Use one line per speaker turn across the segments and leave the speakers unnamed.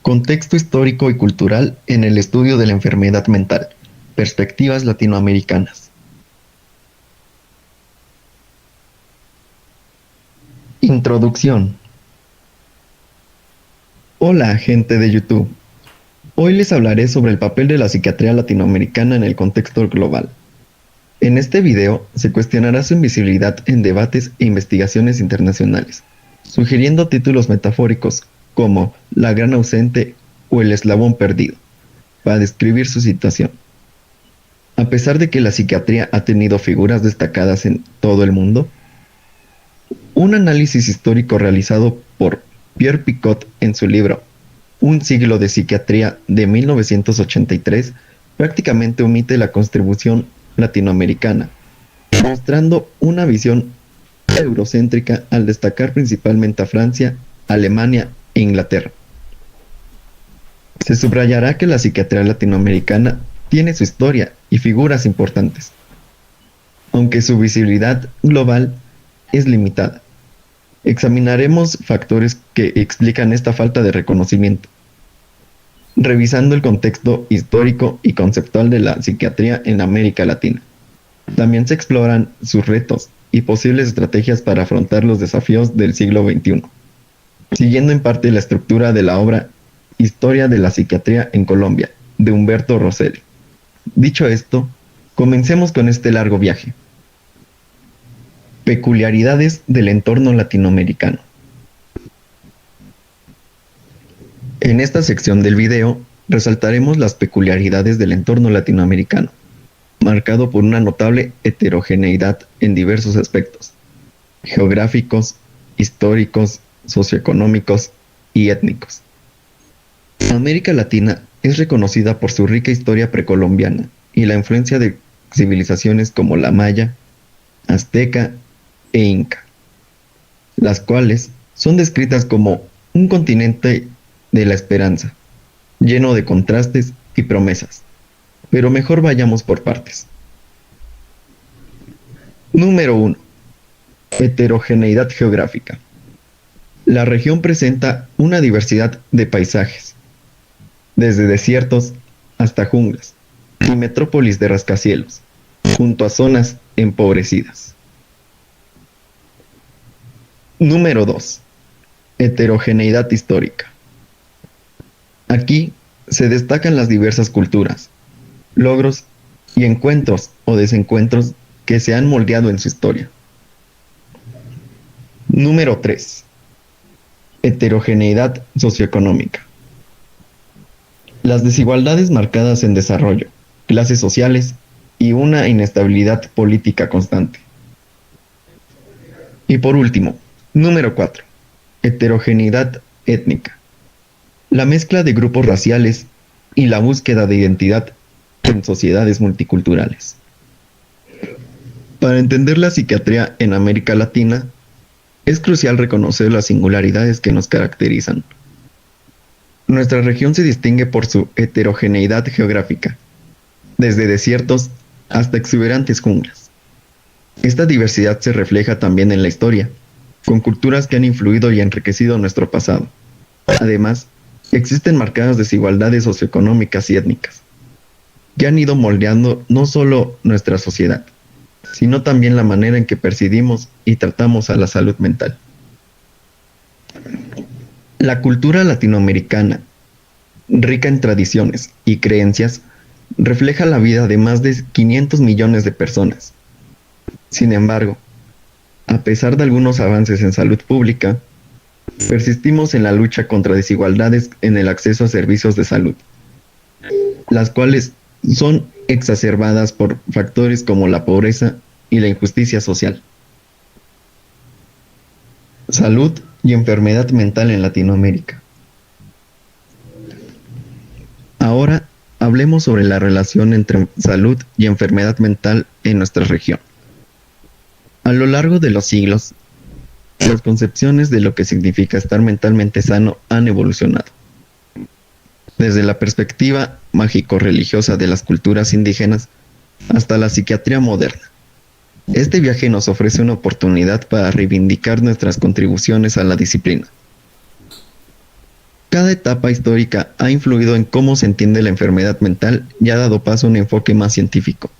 Contexto histórico y cultural en el estudio de la enfermedad mental. Perspectivas latinoamericanas. Introducción. Hola, gente de YouTube. Hoy les hablaré sobre el papel de la psiquiatría latinoamericana en el contexto global. En este video se cuestionará su invisibilidad en debates e investigaciones internacionales, sugiriendo títulos metafóricos como la gran ausente o el eslabón perdido, para describir su situación. A pesar de que la psiquiatría ha tenido figuras destacadas en todo el mundo, un análisis histórico realizado por Pierre Picot en su libro Un siglo de psiquiatría de 1983 prácticamente omite la contribución latinoamericana, mostrando una visión eurocéntrica al destacar principalmente a Francia, Alemania e Inglaterra. Se subrayará que la psiquiatría latinoamericana tiene su historia y figuras importantes, aunque su visibilidad global es limitada. Examinaremos factores que explican esta falta de reconocimiento, revisando el contexto histórico y conceptual de la psiquiatría en América Latina. También se exploran sus retos y posibles estrategias para afrontar los desafíos del siglo XXI, siguiendo en parte la estructura de la obra Historia de la Psiquiatría en Colombia, de Humberto Rosselli. Dicho esto, comencemos con este largo viaje. Peculiaridades del entorno latinoamericano. En esta sección del video resaltaremos las peculiaridades del entorno latinoamericano, marcado por una notable heterogeneidad en diversos aspectos, geográficos, históricos, socioeconómicos y étnicos. América Latina es reconocida por su rica historia precolombiana y la influencia de civilizaciones como la maya, azteca e inca, las cuales son descritas como un continente de la esperanza, lleno de contrastes y promesas. Pero mejor vayamos por partes. Número 1. Heterogeneidad geográfica. La región presenta una diversidad de paisajes, desde desiertos hasta junglas y metrópolis de rascacielos, junto a zonas empobrecidas. Número 2. Heterogeneidad histórica. Aquí se destacan las diversas culturas, logros y encuentros o desencuentros que se han moldeado en su historia. Número 3. Heterogeneidad socioeconómica. Las desigualdades marcadas en desarrollo, clases sociales y una inestabilidad política constante. Y por último, número 4. Heterogeneidad étnica. La mezcla de grupos raciales y la búsqueda de identidad en sociedades multiculturales. Para entender la psiquiatría en América Latina, es crucial reconocer las singularidades que nos caracterizan. Nuestra región se distingue por su heterogeneidad geográfica, desde desiertos hasta exuberantes junglas. Esta diversidad se refleja también en la historia, con culturas que han influido y enriquecido nuestro pasado. Además, existen marcadas desigualdades socioeconómicas y étnicas, que han ido moldeando no solo nuestra sociedad, sino también la manera en que percibimos y tratamos a la salud mental. La cultura latinoamericana, rica en tradiciones y creencias, refleja la vida de más de 500 millones de personas. Sin embargo, a pesar de algunos avances en salud pública, persistimos en la lucha contra desigualdades en el acceso a servicios de salud, las cuales son exacerbadas por factores como la pobreza y la injusticia social. Salud y enfermedad mental en Latinoamérica. Ahora hablemos sobre la relación entre salud y enfermedad mental en nuestra región. A lo largo de los siglos, las concepciones de lo que significa estar mentalmente sano han evolucionado. Desde la perspectiva mágico-religiosa de las culturas indígenas hasta la psiquiatría moderna. Este viaje nos ofrece una oportunidad para reivindicar nuestras contribuciones a la disciplina. Cada etapa histórica ha influido en cómo se entiende la enfermedad mental y ha dado paso a un enfoque más científico,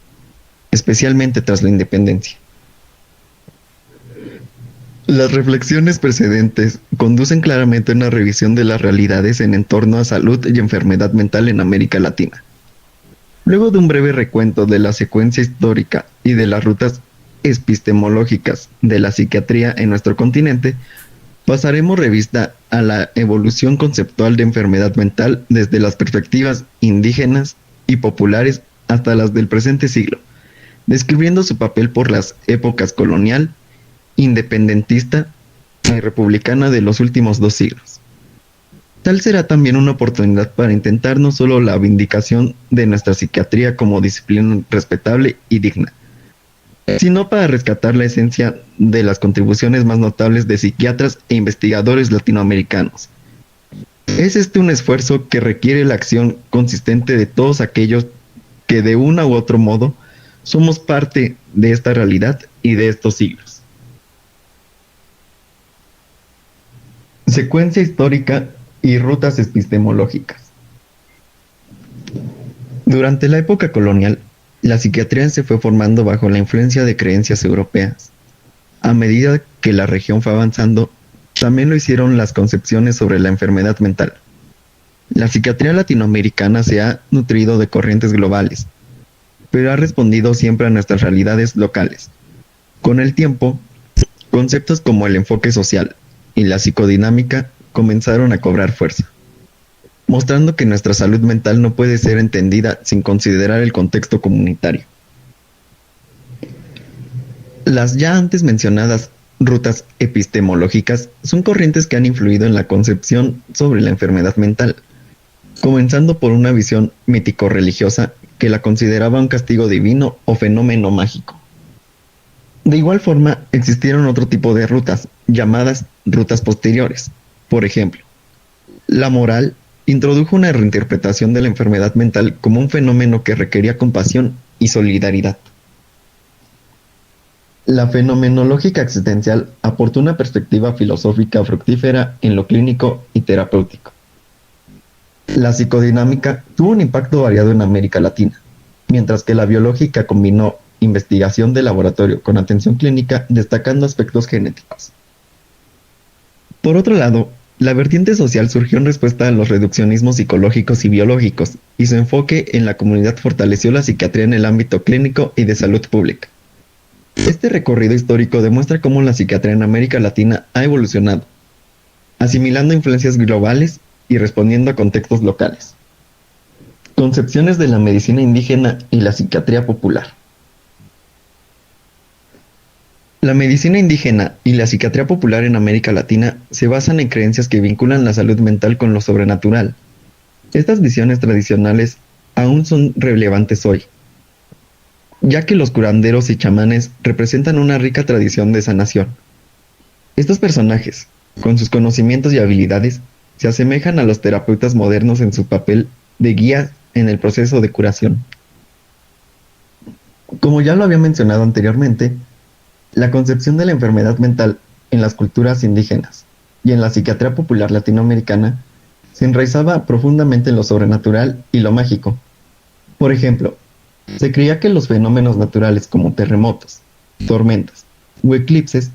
especialmente tras la independencia. Las reflexiones precedentes conducen claramente a una revisión de las realidades en torno a salud y enfermedad mental en América Latina. Luego de un breve recuento de la secuencia histórica y de las rutas epistemológicas de la psiquiatría en nuestro continente, pasaremos revista a la evolución conceptual de enfermedad mental desde las perspectivas indígenas y populares hasta las del presente siglo, describiendo su papel por las épocas colonial, independentista y republicana de los últimos 2 siglos. Tal será también una oportunidad para intentar no solo la vindicación de nuestra psiquiatría como disciplina respetable y digna, sino para rescatar la esencia de las contribuciones más notables de psiquiatras e investigadores latinoamericanos. Es este un esfuerzo que requiere la acción consistente de todos aquellos que de una u otro modo somos parte de esta realidad y de estos siglos. Secuencia histórica y rutas epistemológicas. Durante la época colonial, la psiquiatría se fue formando bajo la influencia de creencias europeas. A medida que la región fue avanzando, también lo hicieron las concepciones sobre la enfermedad mental. La psiquiatría latinoamericana se ha nutrido de corrientes globales, pero ha respondido siempre a nuestras realidades locales. Con el tiempo, conceptos como el enfoque social y la psicodinámica comenzaron a cobrar fuerza, mostrando que nuestra salud mental no puede ser entendida sin considerar el contexto comunitario. Las ya antes mencionadas rutas epistemológicas son corrientes que han influido en la concepción sobre la enfermedad mental, comenzando por una visión mítico-religiosa que la consideraba un castigo divino o fenómeno mágico. De igual forma, existieron otro tipo de rutas, llamadas rutas posteriores. Por ejemplo, la moral introdujo una reinterpretación de la enfermedad mental como un fenómeno que requería compasión y solidaridad. La fenomenológica existencial aportó una perspectiva filosófica fructífera en lo clínico y terapéutico. La psicodinámica tuvo un impacto variado en América Latina, mientras que la biológica combinó investigación de laboratorio con atención clínica, destacando aspectos genéticos. Por otro lado, la vertiente social surgió en respuesta a los reduccionismos psicológicos y biológicos, y su enfoque en la comunidad fortaleció la psiquiatría en el ámbito clínico y de salud pública. Este recorrido histórico demuestra cómo la psiquiatría en América Latina ha evolucionado, asimilando influencias globales y respondiendo a contextos locales. Concepciones de la medicina indígena y la psiquiatría popular. La medicina indígena y la psiquiatría popular en América Latina se basan en creencias que vinculan la salud mental con lo sobrenatural. Estas visiones tradicionales aún son relevantes hoy, ya que los curanderos y chamanes representan una rica tradición de sanación. Estos personajes, con sus conocimientos y habilidades, se asemejan a los terapeutas modernos en su papel de guía en el proceso de curación. Como ya lo había mencionado anteriormente, la concepción de la enfermedad mental en las culturas indígenas y en la psiquiatría popular latinoamericana se enraizaba profundamente en lo sobrenatural y lo mágico. Por ejemplo, se creía que los fenómenos naturales como terremotos, tormentas o eclipses,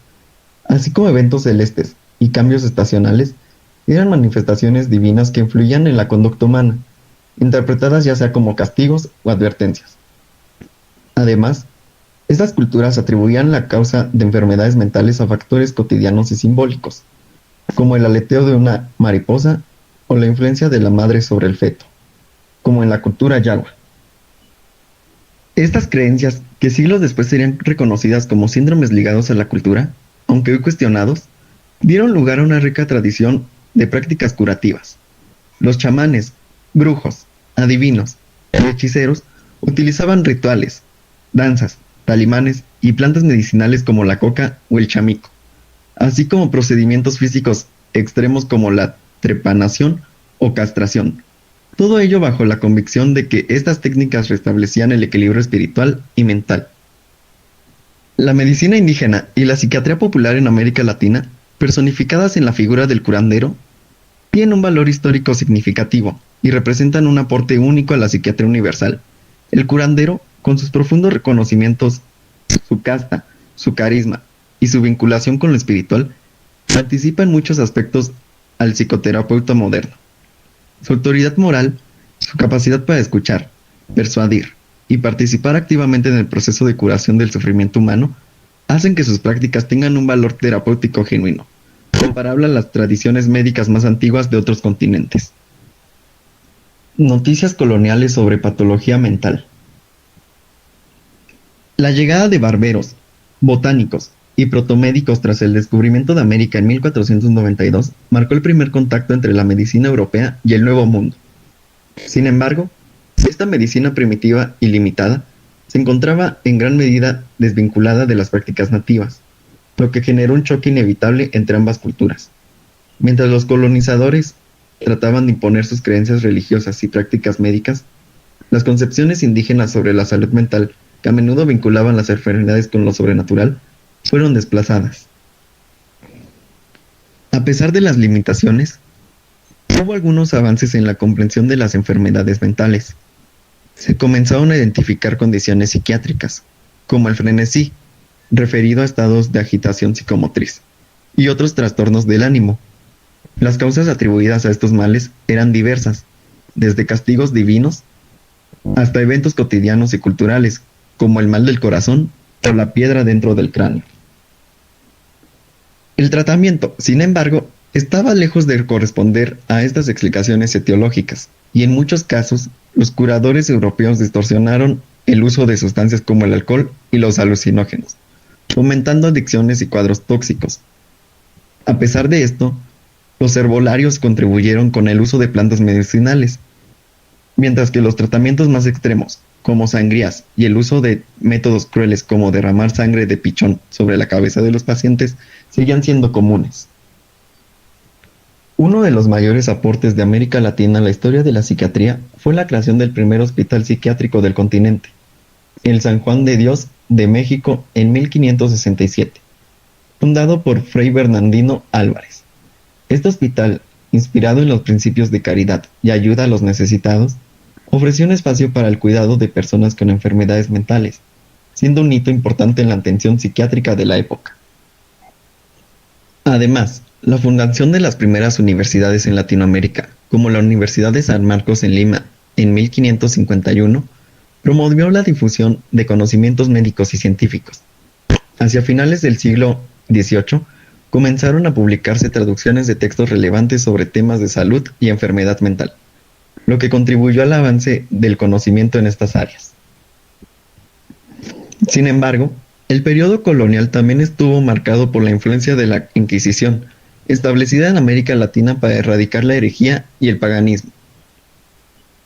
así como eventos celestes y cambios estacionales, eran manifestaciones divinas que influían en la conducta humana, interpretadas ya sea como castigos o advertencias. Además, estas culturas atribuían la causa de enfermedades mentales a factores cotidianos y simbólicos, como el aleteo de una mariposa o la influencia de la madre sobre el feto, como en la cultura yagua. Estas creencias, que siglos después serían reconocidas como síndromes ligados a la cultura, aunque hoy cuestionados, dieron lugar a una rica tradición de prácticas curativas. Los chamanes, brujos, adivinos y hechiceros utilizaban rituales, danzas, talismanes y plantas medicinales como la coca o el chamico, así como procedimientos físicos extremos como la trepanación o castración. Todo ello bajo la convicción de que estas técnicas restablecían el equilibrio espiritual y mental. La medicina indígena y la psiquiatría popular en América Latina, personificadas en la figura del curandero, tienen un valor histórico significativo y representan un aporte único a la psiquiatría universal. El curandero, con sus profundos reconocimientos, su casta, su carisma y su vinculación con lo espiritual, anticipa en muchos aspectos al psicoterapeuta moderno. Su autoridad moral, su capacidad para escuchar, persuadir y participar activamente en el proceso de curación del sufrimiento humano hacen que sus prácticas tengan un valor terapéutico genuino, comparable a las tradiciones médicas más antiguas de otros continentes. Noticias coloniales sobre patología mental. La llegada de barberos, botánicos y protomédicos tras el descubrimiento de América en 1492 marcó el primer contacto entre la medicina europea y el Nuevo Mundo. Sin embargo, esta medicina primitiva y limitada se encontraba en gran medida desvinculada de las prácticas nativas, lo que generó un choque inevitable entre ambas culturas. Mientras los colonizadores trataban de imponer sus creencias religiosas y prácticas médicas, las concepciones indígenas sobre la salud mental, que a menudo vinculaban las enfermedades con lo sobrenatural, fueron desplazadas. A pesar de las limitaciones, hubo algunos avances en la comprensión de las enfermedades mentales. Se comenzaron a identificar condiciones psiquiátricas, como el frenesí, referido a estados de agitación psicomotriz, y otros trastornos del ánimo. Las causas atribuidas a estos males eran diversas, desde castigos divinos hasta eventos cotidianos y culturales, como el mal del corazón o la piedra dentro del cráneo. El tratamiento, sin embargo, estaba lejos de corresponder a estas explicaciones etiológicas, y en muchos casos, los curadores europeos distorsionaron el uso de sustancias como el alcohol y los alucinógenos, fomentando adicciones y cuadros tóxicos. A pesar de esto, los herbolarios contribuyeron con el uso de plantas medicinales, mientras que los tratamientos más extremos, como sangrías y el uso de métodos crueles como derramar sangre de pichón sobre la cabeza de los pacientes, seguían siendo comunes. Uno de los mayores aportes de América Latina a la historia de la psiquiatría fue la creación del primer hospital psiquiátrico del continente, el San Juan de Dios de México en 1567, fundado por Fray Bernardino Álvarez. Este hospital, inspirado en los principios de caridad y ayuda a los necesitados, ofreció un espacio para el cuidado de personas con enfermedades mentales, siendo un hito importante en la atención psiquiátrica de la época. Además, la fundación de las primeras universidades en Latinoamérica, como la Universidad de San Marcos en Lima en 1551, promovió la difusión de conocimientos médicos y científicos. Hacia finales del siglo XVIII, comenzaron a publicarse traducciones de textos relevantes sobre temas de salud y enfermedad mental, lo que contribuyó al avance del conocimiento en estas áreas. Sin embargo, el periodo colonial también estuvo marcado por la influencia de la Inquisición, establecida en América Latina para erradicar la herejía y el paganismo.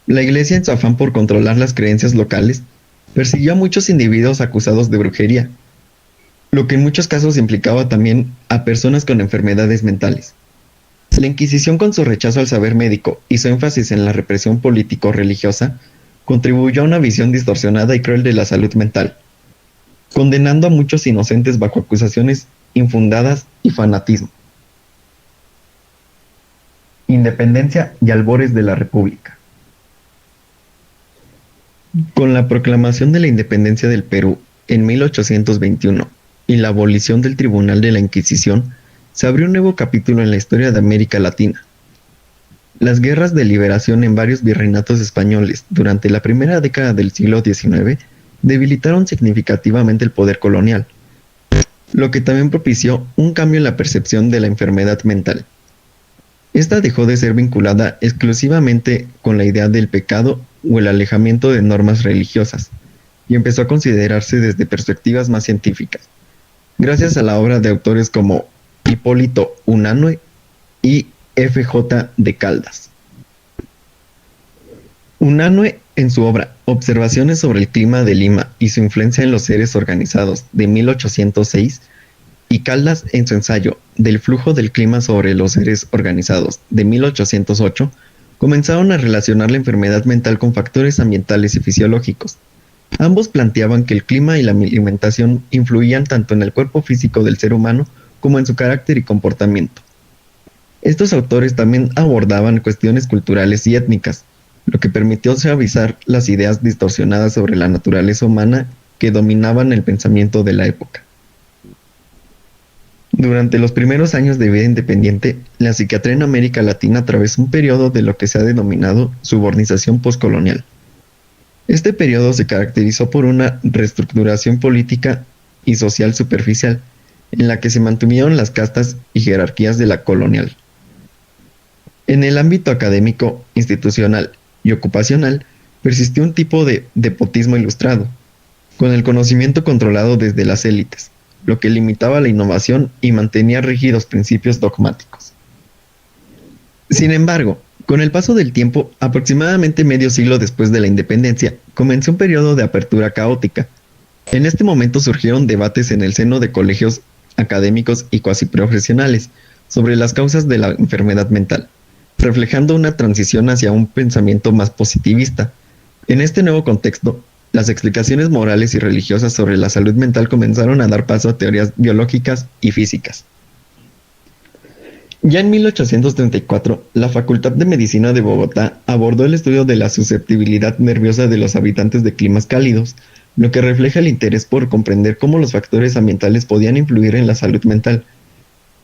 La Iglesia, en su afán por controlar las creencias locales, persiguió a muchos individuos acusados de brujería, lo que en muchos casos implicaba también a personas con enfermedades mentales. La Inquisición, con su rechazo al saber médico y su énfasis en la represión político-religiosa, contribuyó a una visión distorsionada y cruel de la salud mental, condenando a muchos inocentes bajo acusaciones infundadas y fanatismo. Independencia y albores de la República. Con la proclamación de la independencia del Perú en 1821 y la abolición del Tribunal de la Inquisición, se abrió un nuevo capítulo en la historia de América Latina. Las guerras de liberación en varios virreinatos españoles durante la primera década del siglo XIX debilitaron significativamente el poder colonial, lo que también propició un cambio en la percepción de la enfermedad mental. Esta dejó de ser vinculada exclusivamente con la idea del pecado o el alejamiento de normas religiosas, y empezó a considerarse desde perspectivas más científicas, gracias a la obra de autores como Hipólito Unanue y F.J. de Caldas. Unanue, en su obra Observaciones sobre el clima de Lima y su influencia en los seres organizados de 1806, y Caldas, en su ensayo Del flujo del clima sobre los seres organizados de 1808, comenzaron a relacionar la enfermedad mental con factores ambientales y fisiológicos. Ambos planteaban que el clima y la alimentación influían tanto en el cuerpo físico del ser humano como en su carácter y comportamiento. Estos autores también abordaban cuestiones culturales y étnicas, lo que permitió suavizar las ideas distorsionadas sobre la naturaleza humana que dominaban el pensamiento de la época. Durante los primeros años de vida independiente, la psiquiatría en América Latina atravesó un periodo de lo que se ha denominado subornización postcolonial. Este periodo se caracterizó por una reestructuración política y social superficial, en la que se mantuvieron las castas y jerarquías de la colonial. En el ámbito académico, institucional y ocupacional, persistió un tipo de despotismo ilustrado, con el conocimiento controlado desde las élites, lo que limitaba la innovación y mantenía rígidos principios dogmáticos. Sin embargo, con el paso del tiempo, aproximadamente medio siglo después de la independencia, comenzó un periodo de apertura caótica. En este momento surgieron debates en el seno de colegios académicos y cuasi profesionales sobre las causas de la enfermedad mental, reflejando una transición hacia un pensamiento más positivista. En este nuevo contexto, las explicaciones morales y religiosas sobre la salud mental comenzaron a dar paso a teorías biológicas y físicas. Ya en 1834, la Facultad de Medicina de Bogotá abordó el estudio de la susceptibilidad nerviosa de los habitantes de climas cálidos, lo que refleja el interés por comprender cómo los factores ambientales podían influir en la salud mental.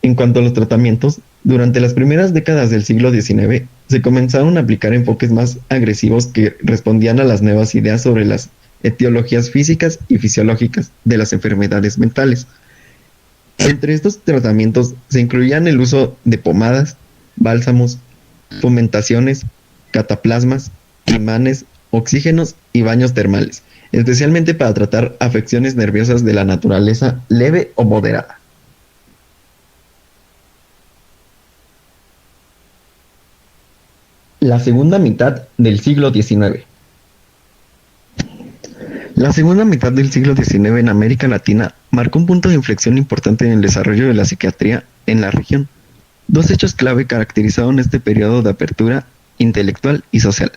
En cuanto a los tratamientos, durante las primeras décadas del siglo XIX, se comenzaron a aplicar enfoques más agresivos que respondían a las nuevas ideas sobre las etiologías físicas y fisiológicas de las enfermedades mentales. Entre estos tratamientos se incluían el uso de pomadas, bálsamos, fomentaciones, cataplasmas, imanes, oxígenos y baños termales, especialmente para tratar afecciones nerviosas de la naturaleza leve o moderada. La segunda mitad del siglo XIX. La segunda mitad del siglo XIX en América Latina marcó un punto de inflexión importante en el desarrollo de la psiquiatría en la región. Dos hechos clave caracterizaron este periodo de apertura intelectual y social.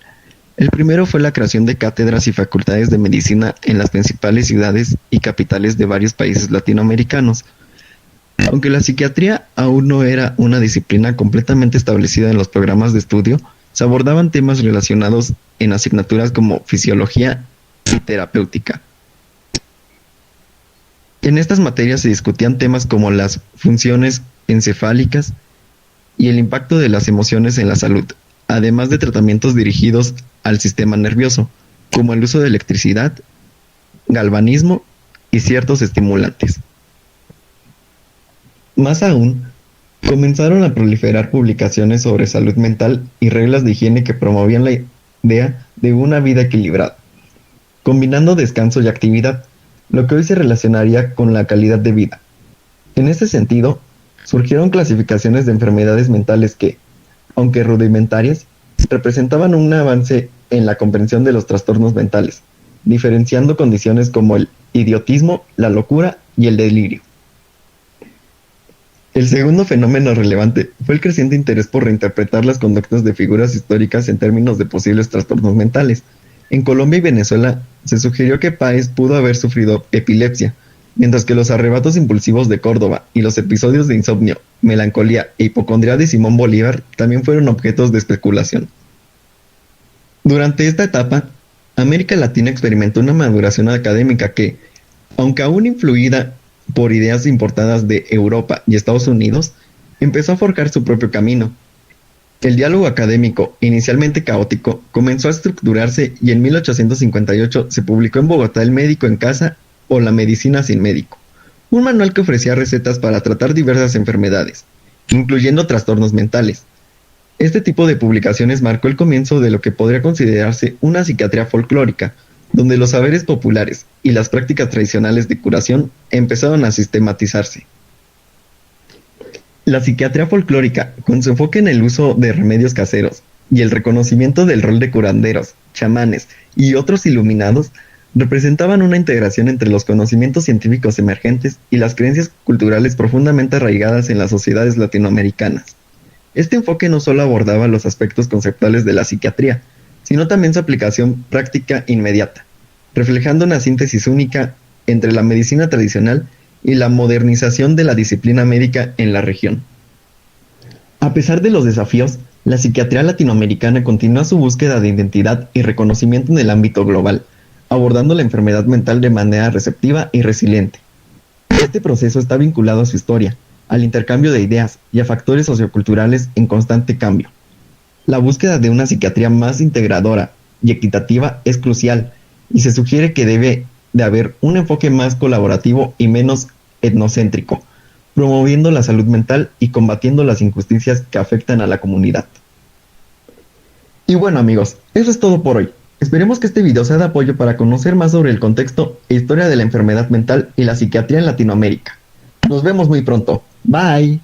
El primero fue la creación de cátedras y facultades de medicina en las principales ciudades y capitales de varios países latinoamericanos. Aunque la psiquiatría aún no era una disciplina completamente establecida en los programas de estudio, se abordaban temas relacionados en asignaturas como fisiología y terapéutica. En estas materias se discutían temas como las funciones encefálicas y el impacto de las emociones en la salud, además de tratamientos dirigidos al sistema nervioso, como el uso de electricidad, galvanismo y ciertos estimulantes. Más aún, comenzaron a proliferar publicaciones sobre salud mental y reglas de higiene que promovían la idea de una vida equilibrada, combinando descanso y actividad, lo que hoy se relacionaría con la calidad de vida. En este sentido, surgieron clasificaciones de enfermedades mentales que, aunque rudimentarias, representaban un avance en la comprensión de los trastornos mentales, diferenciando condiciones como el idiotismo, la locura y el delirio. El segundo fenómeno relevante fue el creciente interés por reinterpretar las conductas de figuras históricas en términos de posibles trastornos mentales. En Colombia y Venezuela se sugirió que Páez pudo haber sufrido epilepsia, mientras que los arrebatos impulsivos de Córdoba y los episodios de insomnio, melancolía e hipocondría de Simón Bolívar también fueron objetos de especulación. Durante esta etapa, América Latina experimentó una maduración académica que, aunque aún influida por ideas importadas de Europa y Estados Unidos, empezó a forjar su propio camino. El diálogo académico, inicialmente caótico, comenzó a estructurarse y en 1858 se publicó en Bogotá El médico en casa o La medicina sin médico, un manual que ofrecía recetas para tratar diversas enfermedades, incluyendo trastornos mentales. Este tipo de publicaciones marcó el comienzo de lo que podría considerarse una psiquiatría folclórica, donde los saberes populares y las prácticas tradicionales de curación empezaron a sistematizarse. La psiquiatría folclórica, con su enfoque en el uso de remedios caseros y el reconocimiento del rol de curanderos, chamanes y otros iluminados, representaban una integración entre los conocimientos científicos emergentes y las creencias culturales profundamente arraigadas en las sociedades latinoamericanas. Este enfoque no solo abordaba los aspectos conceptuales de la psiquiatría, sino también su aplicación práctica inmediata, reflejando una síntesis única entre la medicina tradicional y la modernización de la disciplina médica en la región. A pesar de los desafíos, la psiquiatría latinoamericana continúa su búsqueda de identidad y reconocimiento en el ámbito global, abordando la enfermedad mental de manera receptiva y resiliente. Este proceso está vinculado a su historia, al intercambio de ideas y a factores socioculturales en constante cambio. La búsqueda de una psiquiatría más integradora y equitativa es crucial, y se sugiere que debe de haber un enfoque más colaborativo y menos etnocéntrico, promoviendo la salud mental y combatiendo las injusticias que afectan a la comunidad. Y bueno amigos, eso es todo por hoy. Esperemos que este video sea de apoyo para conocer más sobre el contexto e historia de la enfermedad mental y la psiquiatría en Latinoamérica. Nos vemos muy pronto. Bye.